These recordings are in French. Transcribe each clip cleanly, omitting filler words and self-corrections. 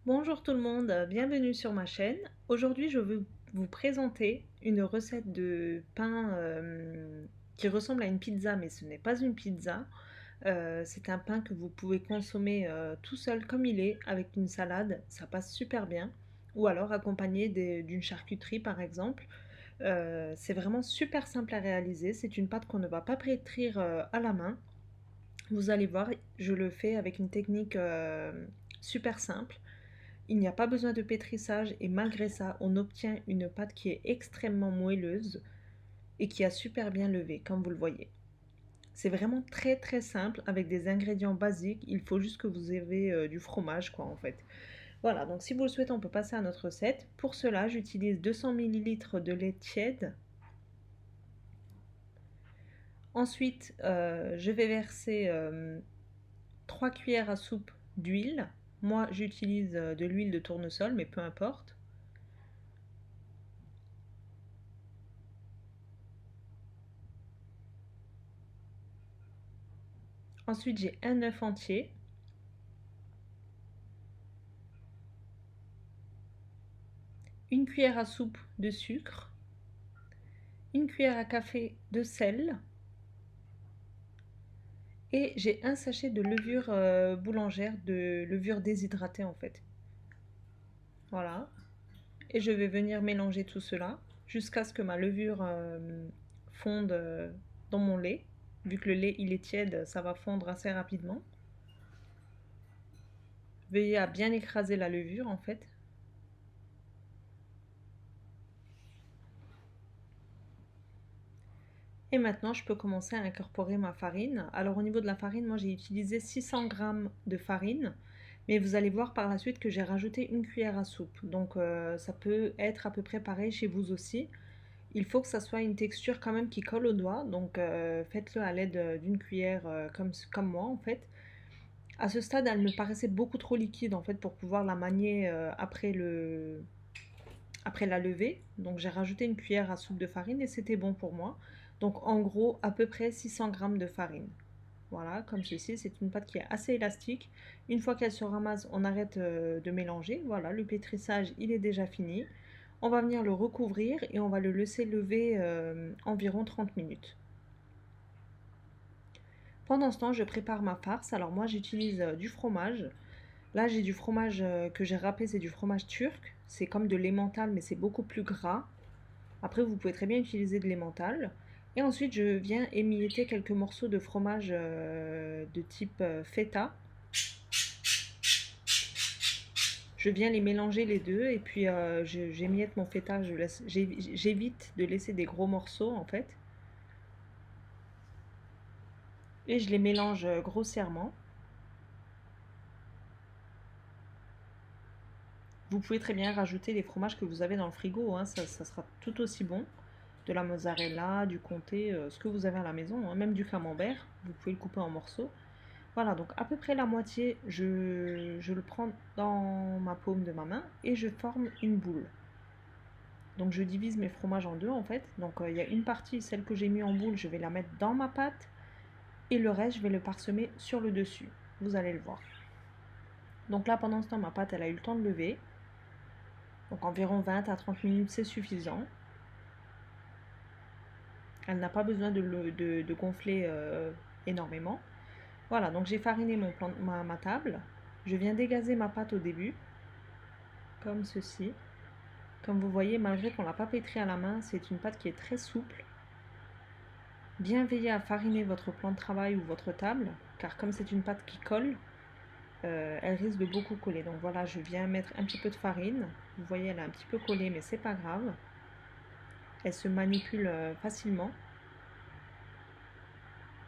Bonjour tout le monde, bienvenue sur ma chaîne. Aujourd'hui, je veux vous présenter une recette de pain qui ressemble à une pizza, mais ce n'est pas une pizza. C'est un pain que vous pouvez consommer tout seul comme il est, avec une salade, ça passe super bien. Ou alors accompagné d'une charcuterie par exemple. C'est vraiment super simple à réaliser. C'est une pâte qu'on ne va pas pétrir à la main. Vous allez voir, je le fais avec une technique super simple. Il n'y a pas besoin de pétrissage et malgré ça, on obtient une pâte qui est extrêmement moelleuse et qui a super bien levé, comme vous le voyez. C'est vraiment très très simple avec des ingrédients basiques. Il faut juste que vous ayez du fromage, quoi, en fait. Voilà, donc si vous le souhaitez, on peut passer à notre recette. Pour cela, j'utilise 200 millilitres de lait tiède. Ensuite, je vais verser 3 cuillères à soupe d'huile. Moi, j'utilise de l'huile de tournesol, mais peu importe. Ensuite, j'ai un œuf entier. Une cuillère à soupe de sucre, une cuillère à café de sel et j'ai un sachet de levure boulangère, de levure déshydratée en fait. Voilà. Et je vais venir mélanger tout cela jusqu'à ce que ma levure fonde dans mon lait. Vu que le lait il est tiède, ça va fondre assez rapidement. Veillez à bien écraser la levure en fait. Et maintenant, je peux commencer à incorporer ma farine. Alors au niveau de la farine, moi j'ai utilisé 600 g de farine. Mais vous allez voir par la suite que j'ai rajouté une cuillère à soupe. Donc ça peut être à peu près pareil chez vous aussi. Il faut que ça soit une texture quand même qui colle au doigt. Donc faites-le à l'aide d'une cuillère comme moi en fait. À ce stade, elle me paraissait beaucoup trop liquide en fait pour pouvoir la manier après la levée. Donc j'ai rajouté une cuillère à soupe de farine et c'était bon pour moi. Donc en gros à peu près 600 g de farine. Voilà, comme ceci, c'est une pâte qui est assez élastique. Une fois qu'elle se ramasse, on arrête de mélanger. Voilà, le pétrissage, il est déjà fini. On va venir le recouvrir et on va le laisser lever environ 30 minutes. Pendant ce temps, je prépare ma farce. Alors moi, j'utilise du fromage. Là, j'ai du fromage que j'ai râpé, c'est du fromage turc. C'est comme de l'emmental, mais c'est beaucoup plus gras. Après, vous pouvez très bien utiliser de l'emmental. Et ensuite, je viens émietter quelques morceaux de fromage de type feta. Je viens les mélanger les deux et puis j'émiette mon feta. J'évite de laisser des gros morceaux en fait. Et je les mélange grossièrement. Vous pouvez très bien rajouter les fromages que vous avez dans le frigo, hein, ça sera tout aussi bon. De la mozzarella, du comté, ce que vous avez à la maison, hein, même du camembert, vous pouvez le couper en morceaux. Voilà, donc à peu près la moitié, je le prends dans ma paume de ma main et je forme une boule. Donc je divise mes fromages en deux en fait. Donc il y a une partie, celle que j'ai mis en boule, je vais la mettre dans ma pâte et le reste, je vais le parsemer sur le dessus. Vous allez le voir. Donc là, pendant ce temps, ma pâte, elle a eu le temps de lever. Donc environ 20 à 30 minutes, c'est suffisant. Elle n'a pas besoin de gonfler énormément. Voilà, donc j'ai fariné ma table. Je viens dégazer ma pâte au début, comme ceci. Comme vous voyez, malgré qu'on ne l'a pas pétrie à la main, c'est une pâte qui est très souple. Bien veiller à fariner votre plan de travail ou votre table, car comme c'est une pâte qui colle, elle risque de beaucoup coller. Donc voilà, je viens mettre un petit peu de farine. Vous voyez, elle est un petit peu collée, mais c'est pas grave. Elle se manipule facilement.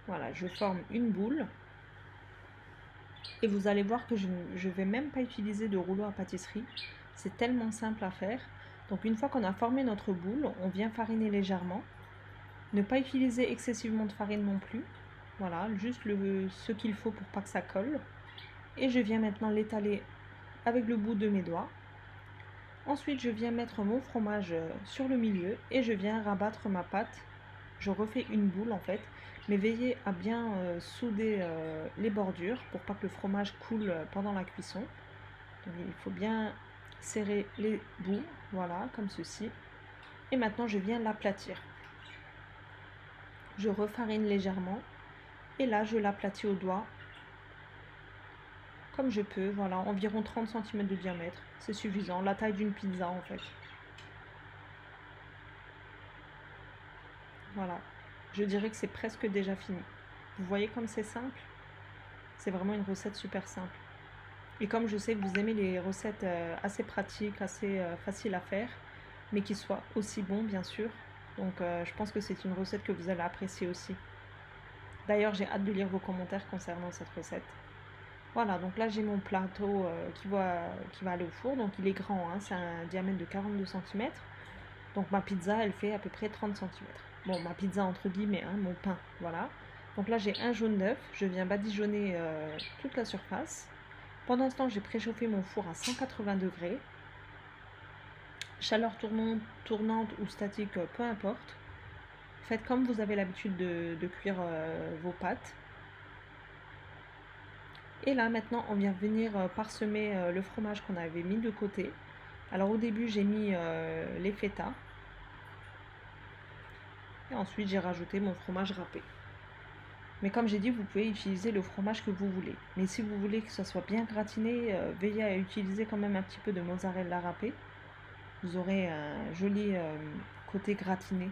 Voilà, je forme une boule. Et vous allez voir que je ne vais même pas utiliser de rouleau à pâtisserie. C'est tellement simple à faire. Donc une fois qu'on a formé notre boule, on vient fariner légèrement. Ne pas utiliser excessivement de farine non plus. Voilà, juste ce qu'il faut pour pas que ça colle. Et je viens maintenant l'étaler avec le bout de mes doigts. Ensuite, je viens mettre mon fromage sur le milieu et je viens rabattre ma pâte. Je refais une boule en fait, mais veillez à bien souder les bordures pour pas que le fromage coule pendant la cuisson. Il faut bien serrer les bouts, voilà, comme ceci. Et maintenant, je viens l'aplatir. Je refarine légèrement. Et là, je l'aplatis au doigt, comme je peux, voilà, environ 30 cm de diamètre. C'est suffisant, la taille d'une pizza en fait. Voilà, je dirais que c'est presque déjà fini. Vous voyez comme c'est simple? C'est vraiment une recette super simple. Et comme je sais que vous aimez les recettes assez pratiques, assez faciles à faire, mais qui soient aussi bons bien sûr. Donc je pense que c'est une recette que vous allez apprécier aussi. D'ailleurs, j'ai hâte de lire vos commentaires concernant cette recette. Voilà, donc là j'ai mon plateau qui va aller au four, donc il est grand, hein, c'est un diamètre de 42 cm. Donc ma pizza, elle fait à peu près 30 cm. Bon, ma pizza entre guillemets, hein, mon pain, voilà. Donc là j'ai un jaune d'œuf, je viens badigeonner toute la surface. Pendant ce temps, j'ai préchauffé mon four à 180 degrés. Chaleur tournante ou statique, peu importe. Faites comme vous avez l'habitude de cuire vos pâtes. Et là maintenant on vient venir parsemer le fromage qu'on avait mis de côté. Alors au début j'ai mis les feta. Et ensuite j'ai rajouté mon fromage râpé. Mais comme j'ai dit, vous pouvez utiliser le fromage que vous voulez. Mais si vous voulez que ça soit bien gratiné, veillez à utiliser quand même un petit peu de mozzarella râpé. Vous aurez un joli côté gratiné.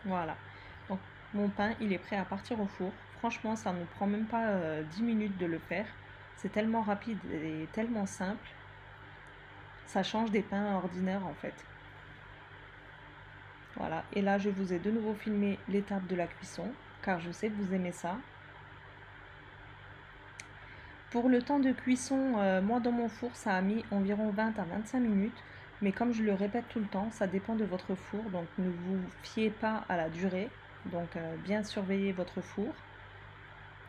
Voilà. Donc mon pain, il est prêt à partir au four. Franchement, ça ne prend même pas 10 minutes de le faire. C'est tellement rapide et tellement simple. Ça change des pains ordinaires en fait. Voilà. Et là, je vous ai de nouveau filmé l'étape de la cuisson, car je sais que vous aimez ça. Pour le temps de cuisson, moi dans mon four, ça a mis environ 20 à 25 minutes. Mais comme je le répète tout le temps, ça dépend de votre four. Donc ne vous fiez pas à la durée. Donc bien surveiller votre four.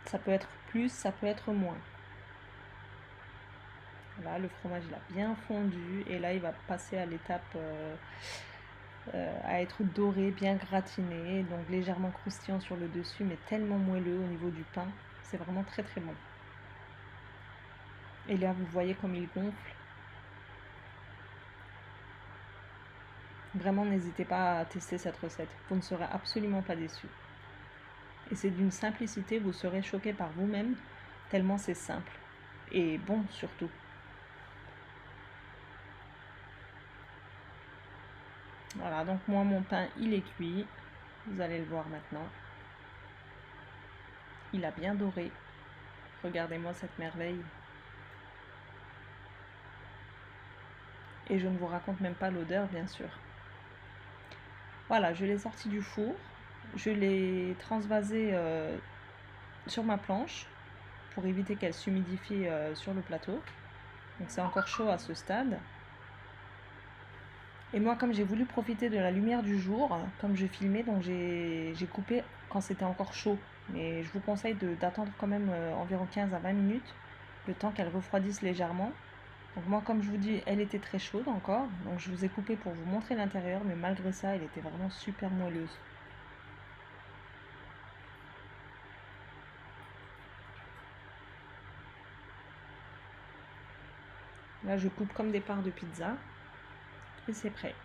Ça peut être plus, ça peut être moins. Voilà, le fromage il a bien fondu. Et là, il va passer à l'étape à être doré, bien gratiné. Donc légèrement croustillant sur le dessus, mais tellement moelleux au niveau du pain. C'est vraiment très très bon. Et là, vous voyez comme il gonfle. Vraiment, n'hésitez pas à tester cette recette. Vous ne serez absolument pas déçus. Et c'est d'une simplicité, vous serez choqués par vous-même, tellement c'est simple. Et bon surtout. Voilà, donc moi, mon pain, il est cuit. Vous allez le voir maintenant. Il a bien doré. Regardez-moi cette merveille. Et je ne vous raconte même pas l'odeur, bien sûr. Voilà, je l'ai sorti du four. Je l'ai transvasé sur ma planche pour éviter qu'elle s'humidifie sur le plateau. Donc c'est encore chaud à ce stade. Et moi, comme j'ai voulu profiter de la lumière du jour, comme je filmais, donc j'ai coupé quand c'était encore chaud. Mais je vous conseille d'attendre quand même environ 15 à 20 minutes, le temps qu'elle refroidisse légèrement. Donc moi, comme je vous dis, elle était très chaude encore, donc je vous ai coupé pour vous montrer l'intérieur, mais malgré ça, elle était vraiment super moelleuse. Là, je coupe comme des parts de pizza, et c'est prêt.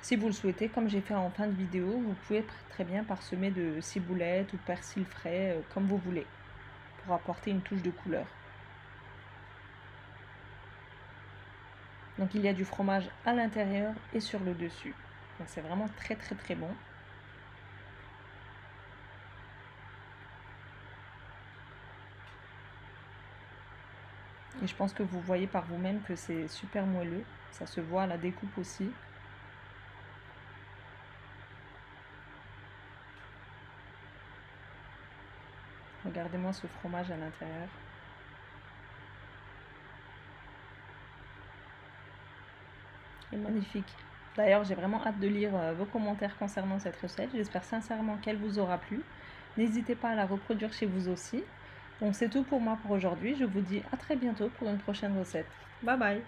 Si vous le souhaitez, comme j'ai fait en fin de vidéo, vous pouvez très bien parsemer de ciboulette ou persil frais, comme vous voulez, pour apporter une touche de couleur. Donc il y a du fromage à l'intérieur et sur le dessus. Donc c'est vraiment très très très bon. Et je pense que vous voyez par vous-même que c'est super moelleux. Ça se voit à la découpe aussi. Regardez-moi ce fromage à l'intérieur. C'est magnifique. D'ailleurs, j'ai vraiment hâte de lire vos commentaires concernant cette recette. J'espère sincèrement qu'elle vous aura plu. N'hésitez pas à la reproduire chez vous aussi. Donc c'est tout pour moi pour aujourd'hui. Je vous dis à très bientôt pour une prochaine recette. Bye bye!